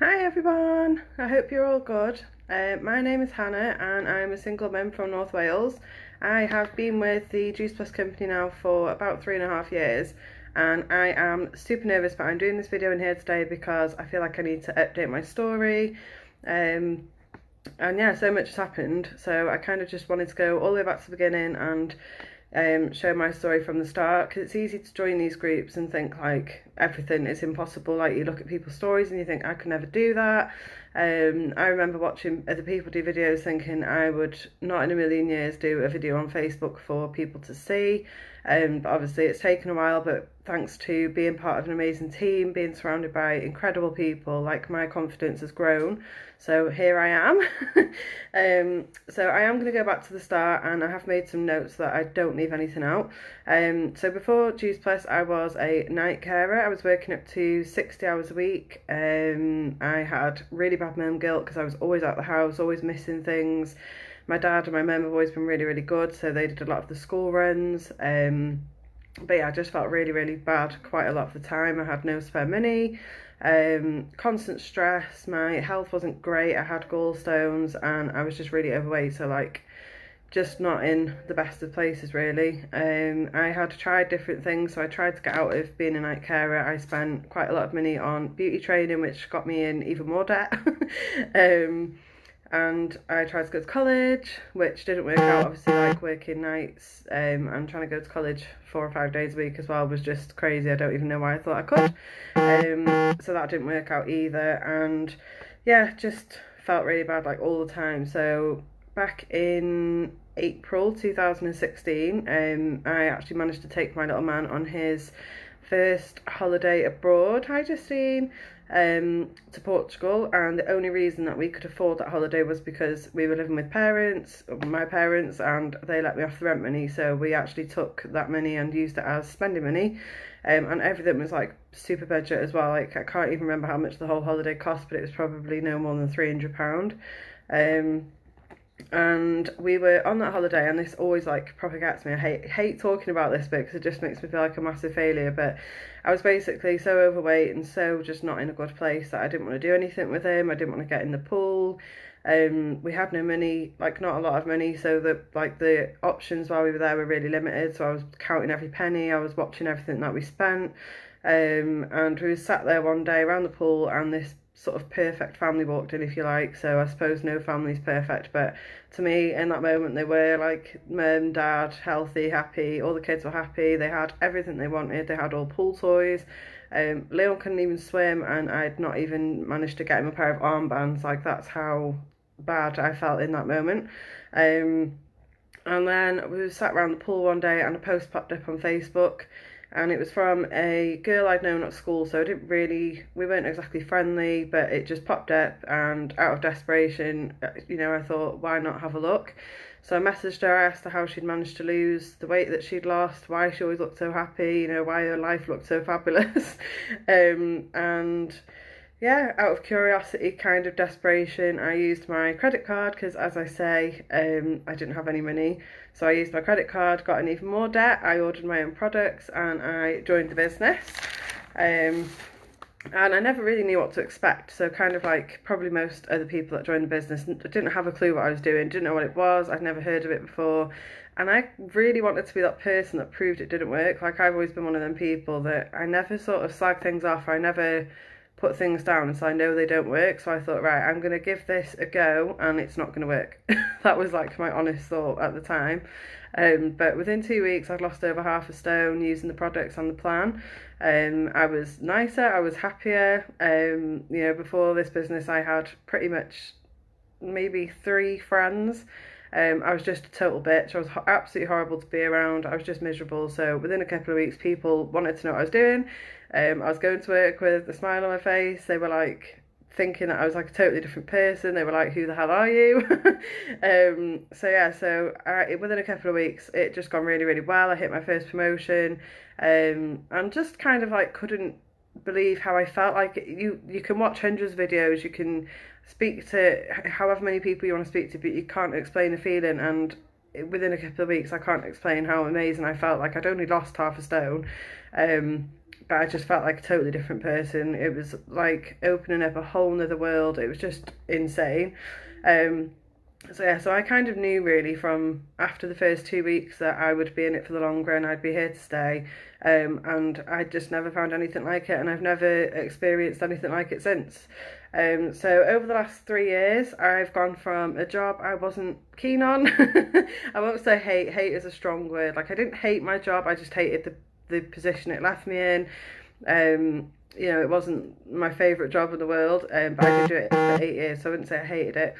Hi everyone, I hope you're all good. My name is Hannah and I'm a single mum from North Wales. I have been with the Juice Plus company now for about 3.5 years and I am super nervous, but I'm doing this video in here today because I feel like I need to update my story. And yeah, so much has happened, so I kind of just wanted to go all the way back to the beginning and share my story from the start, because it's easy to join these groups and think like everything is impossible. Like, you look at people's stories and you think, I could never do that. I remember watching other people do videos thinking I would not in a million years do a video on Facebook for people to see. But obviously it's taken a while, but thanks to being part of an amazing team, being surrounded by incredible people, like, my confidence has grown. So here I am. So I am going to go back to the start, and I have made some notes so that I don't leave anything out. So before Juice Plus, I was a night carer. I was working up to 60 hours a week. I had really bad mum guilt because I was always out the house, always missing things. My dad and my mum have always been really, really good, so they did a lot of the school runs. But yeah, I just felt really, really bad quite a lot of the time. I had no spare money, constant stress, my health wasn't great, I had gallstones and I was just really overweight, so like just not in the best of places really. I had tried different things, so I tried to get out of being a night carer. I spent quite a lot of money on beauty training, which got me in even more debt. And I tried to go to college, which didn't work out. Obviously, like, working nights and trying to go to college 4 or 5 days a week as well was just crazy. I don't even know why I thought I could. So that didn't work out either, and yeah, just felt really bad like all the time. So back in April 2016, I actually managed to take my little man on his first holiday abroad. Hi, Justine. To Portugal, and the only reason that we could afford that holiday was because we were living with my parents, and they let me off the rent money, so we actually took that money and used it as spending money. And everything was like super budget as well. Like, I can't even remember how much the whole holiday cost, but it was probably no more than £300. And we were on that holiday, and this always like proper gets me. I hate talking about this bit because it just makes me feel like a massive failure, but I was basically so overweight and so just not in a good place that I didn't want to do anything with him. I didn't want to get in the pool. We had no money, like not a lot of money, so the options while we were there were really limited. So I was counting every penny, I was watching everything that we spent. And we were sat there one day around the pool, and this sort of perfect family walked in, if you like. So I suppose no family's perfect, but to me in that moment they were, like, mum, dad, healthy, happy, all the kids were happy, they had everything they wanted, they had all pool toys. Leon couldn't even swim, and I'd not even managed to get him a pair of armbands. Like, that's how bad I felt in that moment. And then we were sat around the pool one day, and a post popped up on Facebook, and it was from a girl I'd known at school, so we weren't exactly friendly, but it just popped up, and out of desperation, I thought, why not have a look? So I messaged her, I asked her how she'd managed to lose the weight that she'd lost, why she always looked so happy, why her life looked so fabulous. And yeah, out of curiosity, kind of desperation, I used my credit card because, as I say, I didn't have any money. So I used my credit card, got in even more debt. I ordered my own products and I joined the business. And I never really knew what to expect. So, kind of like probably most other people that joined the business, didn't have a clue what I was doing, didn't know what it was. I'd never heard of it before. And I really wanted to be that person that proved it didn't work. Like, I've always been one of them people that I never sort of slag things off. I never put things down so I know they don't work. So I thought, right, I'm going to give this a go and it's not going to work. That was like my honest thought at the time. But within 2 weeks I'd lost over half a stone using the products and the plan. I was nicer, I was happier. Before this business I had pretty much maybe 3 friends. I was just a total bitch. I was absolutely horrible to be around. I was just miserable. So within a couple of weeks, people wanted to know what I was doing. I was going to work with a smile on my face. They were like thinking that I was like a totally different person. They were like, "Who the hell are you?" Within a couple of weeks, it just gone really, really well. I hit my first promotion, and just kind of like couldn't believe how I felt. Like, you can watch hundreds of videos, you can speak to however many people you want to speak to, but you can't explain a feeling. And within a couple of weeks, I can't explain how amazing I felt. Like, I'd only lost half a stone, but I just felt like a totally different person. It was like opening up a whole nother world. It was just insane. So yeah, so I kind of knew really from after the first 2 weeks that I would be in it for the long run. I'd be here to stay, and I just never found anything like it, and I've never experienced anything like it since. So over the last 3 years, I've gone from a job I wasn't keen on. I won't say hate. Hate is a strong word. Like, I didn't hate my job. I just hated the position it left me in. You know, it wasn't my favourite job in the world, but I did do it for 8 years, so I wouldn't say I hated it.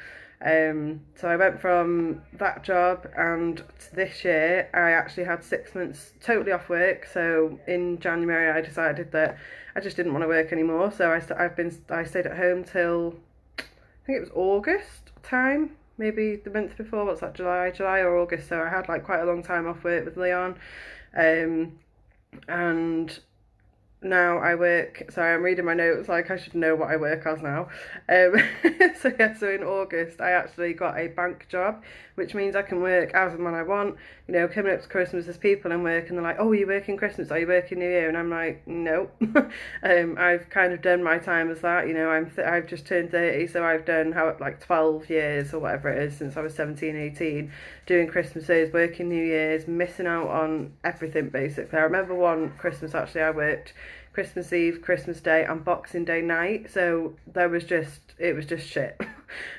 So I went from that job, and this year I actually had 6 months totally off work. So in January I decided that I just didn't want to work anymore. So I stayed at home till I think it was August time, maybe the month before. What's that, July or August? So I had like quite a long time off work with Leon, and now I work, sorry, I'm reading my notes like I should know what I work as now. So yeah, so in August I actually got a bank job, which means I can work as and when I want. You know, coming up to Christmas, there's people in work and they're like, oh, are you working Christmas? Are you working New Year? And I'm like, no. I've kind of done my time as that. You know, I've just turned 30, so I've done like 12 years or whatever it is since I was 17, 18, doing Christmases, working New Year's, missing out on everything basically. I remember one Christmas actually I worked Christmas Eve, Christmas Day and Boxing Day night, so it was just shit.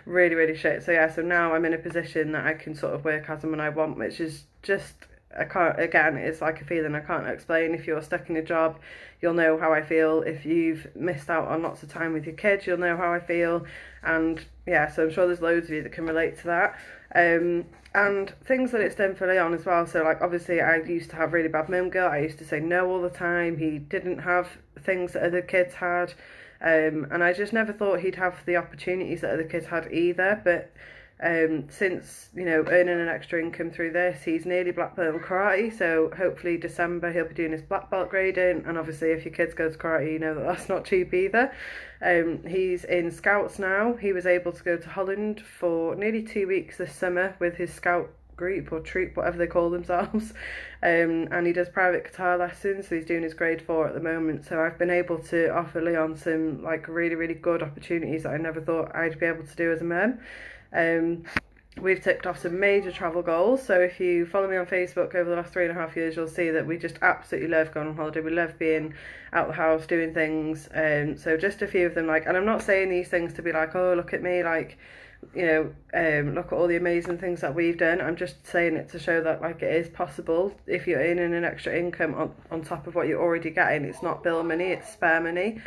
Really, really shit. So yeah, so now I'm in a position that I can sort of work as and when I want, which is just, I can't, again, it's like a feeling I can't explain. If you're stuck in a job, you'll know how I feel. If you've missed out on lots of time with your kids, you'll know how I feel. And yeah, so I'm sure there's loads of you that can relate to that. And things that it's done for Leon as well. So like, obviously I used to have really bad mum guilt. I used to say no all the time. He didn't have things that other kids had, and I just never thought he'd have the opportunities that other kids had either. But since, you know, earning an extra income through this, he's nearly black belt in karate, so hopefully December he'll be doing his black belt grading. And obviously if your kids go to karate, you know that that's not cheap either. He's in scouts now. He was able to go to Holland for nearly 2 weeks this summer with his scout group or troop, whatever they call themselves, and he does private guitar lessons, so he's doing his grade 4 at the moment. So I've been able to offer Leon some like really, really good opportunities that I never thought I'd be able to do as a mum. We've ticked off some major travel goals. So if you follow me on Facebook over the last 3.5 years, you'll see that we just absolutely love going on holiday. We love being out the house, doing things. So just a few of them, like, and I'm not saying these things to be like, oh, look at me, like, you know, look at all the amazing things that we've done. I'm just saying it to show that like it is possible if you're earning an extra income on top of what you're already getting. It's not bill money, it's spare money,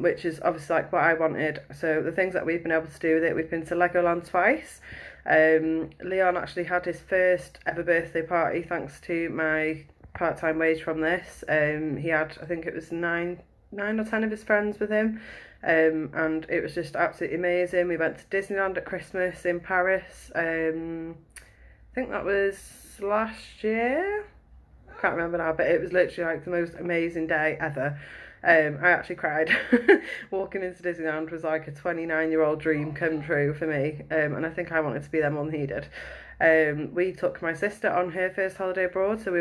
which is obviously like what I wanted. So the things that we've been able to do with it, we've been to Legoland twice. Leon actually had his first ever birthday party thanks to my part-time wage from this. He had, I think it was nine or 10 of his friends with him. And it was just absolutely amazing. We went to Disneyland at Christmas in Paris. I think that was last year. I can't remember now, but it was literally like the most amazing day ever. I actually cried. Walking into Disneyland was like a 29-year-old dream come true for me, and I think I wanted to be there more than he did. We took my sister on her first holiday abroad, so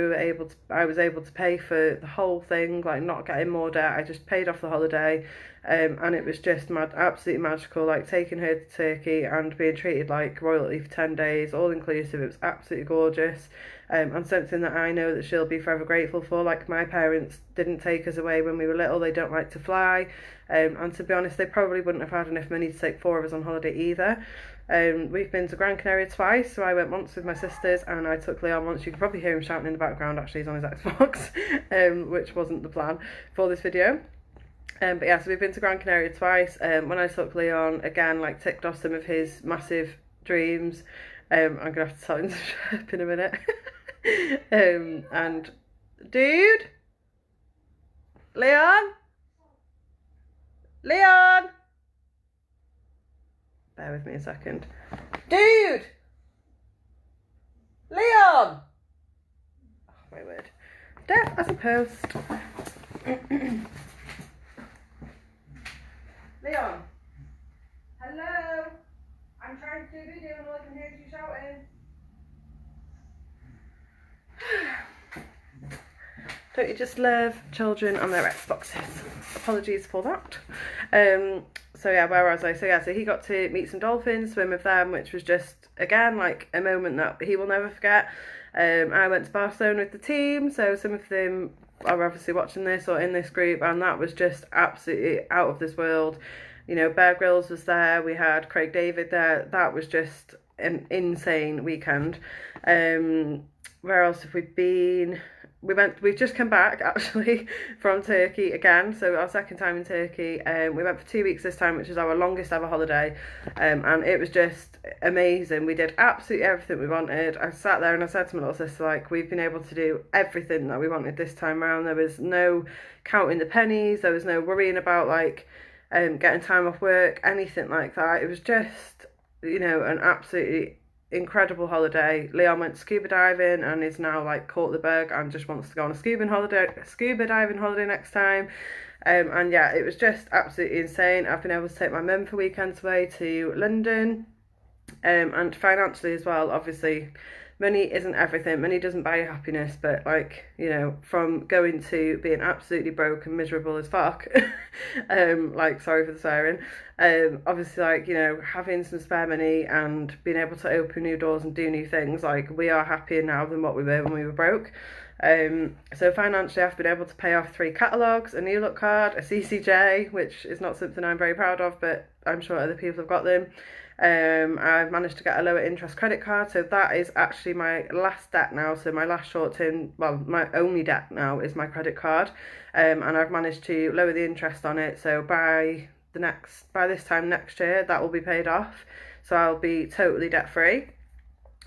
I was able to pay for the whole thing, like not getting more debt. I just paid off the holiday, and it was just absolutely magical, like taking her to Turkey and being treated like royalty for 10 days, all inclusive. It was absolutely gorgeous, and something that I know that she'll be forever grateful for. Like, my parents didn't take us away when we were little. They don't like to fly, and to be honest, they probably wouldn't have had enough money to take 4 of us on holiday either. We've been to Gran Canaria twice, so I went once with my sisters and I took Leon once. You can probably hear him shouting in the background, actually he's on his Xbox, which wasn't the plan for this video. But yeah, so we've been to Gran Canaria twice. When I took Leon, again, like ticked off some of his massive dreams. I'm going to have to tell him to shut up in a minute. And, dude? Leon? Bear with me a second. Dude! Leon! Oh, my word. Deaf as a post. Leon. Hello? I'm trying to do a video and all I can hear is you shouting. Don't you just love children on their Xboxes? Apologies for that. So yeah, where was I? So he got to meet some dolphins, swim with them, which was just, again, like a moment that he will never forget. I went to Barcelona with the team, so some of them are obviously watching this or in this group, and that was just absolutely out of this world. You know, Bear Grylls was there, we had Craig David there. That was just an insane weekend. Where else have we been? We've just come back actually from Turkey again, so our second time in Turkey. We went for 2 weeks this time, which is our longest ever holiday, and it was just amazing. We did absolutely everything we wanted. I sat there and I said to my little sister, like, we've been able to do everything that we wanted this time around. There was no counting the pennies, there was no worrying about like getting time off work, anything like that. It was just, you know, an absolutely incredible holiday. Leon went scuba diving and is now like caught the bug and just wants to go on a scuba diving holiday next time. And yeah, it was just absolutely insane. I've been able to take my mum for weekends away to London, and financially as well. Obviously, money isn't everything. Money doesn't buy you happiness, but like, you know, from going to being absolutely broke and miserable as fuck, like, sorry for the swearing, obviously, like, you know, having some spare money and being able to open new doors and do new things, like, we are happier now than what we were when we were broke. So financially, I've been able to pay off 3 catalogues, a new look card, a CCJ, which is not something I'm very proud of, but I'm sure other people have got them. I've managed to get a lower interest credit card, so that is actually my last debt now. So my last short term, well, my only debt now is my credit card, and I've managed to lower the interest on it. So by this time next year, that will be paid off. So I'll be totally debt free.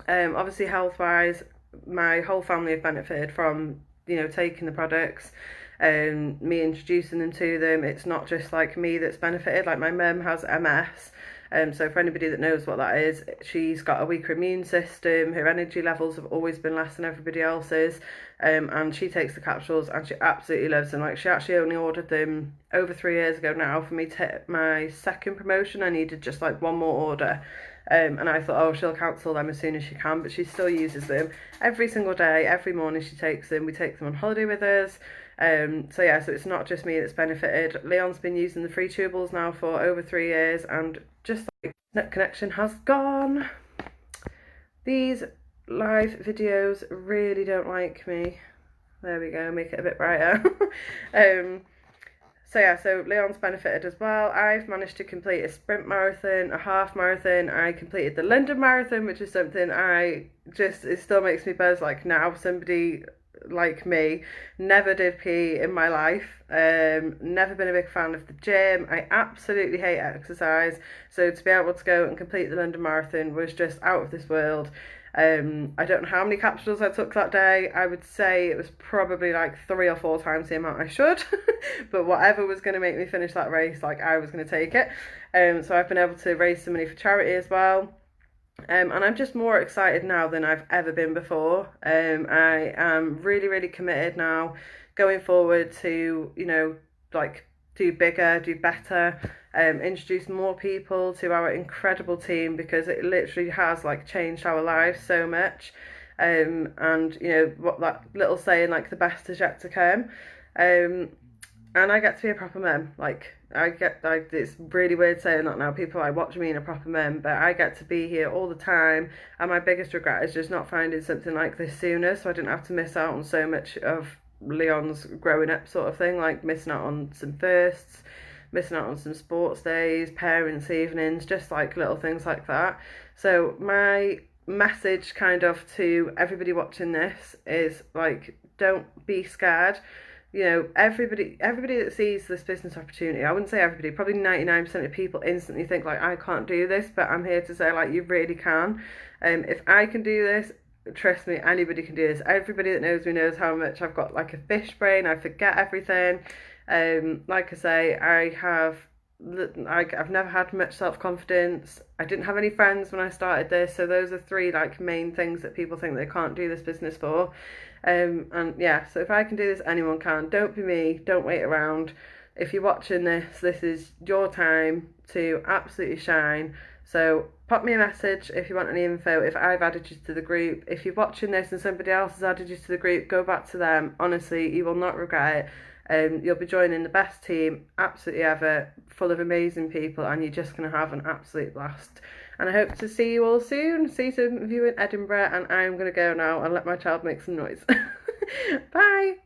Obviously, health wise, my whole family have benefited from, you know, taking the products. Me introducing them to them. It's not just like me that's benefited. Like, my mum has MS. So for anybody that knows what that is, she's got a weaker immune system, her energy levels have always been less than everybody else's, and she takes the capsules and she absolutely loves them. Like, she actually only ordered them over 3 years ago now. For me to hit my second promotion, I needed just like one more order, and I thought, oh, she'll cancel them as soon as she can, but she still uses them every single day. Every morning she takes them. We take them on holiday with us. So yeah, so it's not just me that's benefited. Leon's been using the free chewables now for over 3 years, and just like, net connection has gone. These live videos really don't like me. There we go, make it a bit brighter. So yeah, so Leon's benefited as well. I've managed to complete a sprint marathon, a half marathon. I completed the London Marathon, which is something it still makes me buzz. Like, now somebody like me never did PE in my life, never been a big fan of the gym. I absolutely hate exercise, so to be able to go and complete the London Marathon was just out of this world. I don't know how many capsules I took that day. I would say it was probably like 3 or 4 times the amount I should, but whatever was going to make me finish that race, like, I was going to take it. So I've been able to raise some money for charity as well. And I'm just more excited now than I've ever been before. I am really, really committed now going forward to, you know, like, do bigger, do better, introduce more people to our incredible team, because it literally has like changed our lives so much. And you know what that little saying, like, the best is yet to come. And I get to be a proper mum. Like, it's really weird saying that now. People like, watch me in a proper mum, but I get to be here all the time. And my biggest regret is just not finding something like this sooner, so I didn't have to miss out on so much of Leon's growing up sort of thing, like missing out on some firsts, missing out on some sports days, parents' evenings, just like little things like that. So my message kind of to everybody watching this is, like, don't be scared. You know, everybody that sees this business opportunity, I wouldn't say everybody, probably 99% of people instantly think, like, I can't do this, but I'm here to say, like, you really can. If I can do this, trust me, anybody can do this. Everybody that knows me knows how much I've got like a fish brain. I forget everything. Like I say, I've never had much self-confidence. I didn't have any friends when I started this, so those are 3 like main things that people think they can't do this business for. And yeah, so if I can do this, anyone can. Don't be me, don't wait around. If you're watching this, this is your time to absolutely shine. So pop me a message if you want any info, if I've added you to the group. If you're watching this and somebody else has added you to the group, go back to them. Honestly, you will not regret it. You'll be joining the best team absolutely ever, full of amazing people, and you're just going to have an absolute blast. And I hope to see you all soon. See some of you in Edinburgh, and I'm going to go now and let my child make some noise. Bye!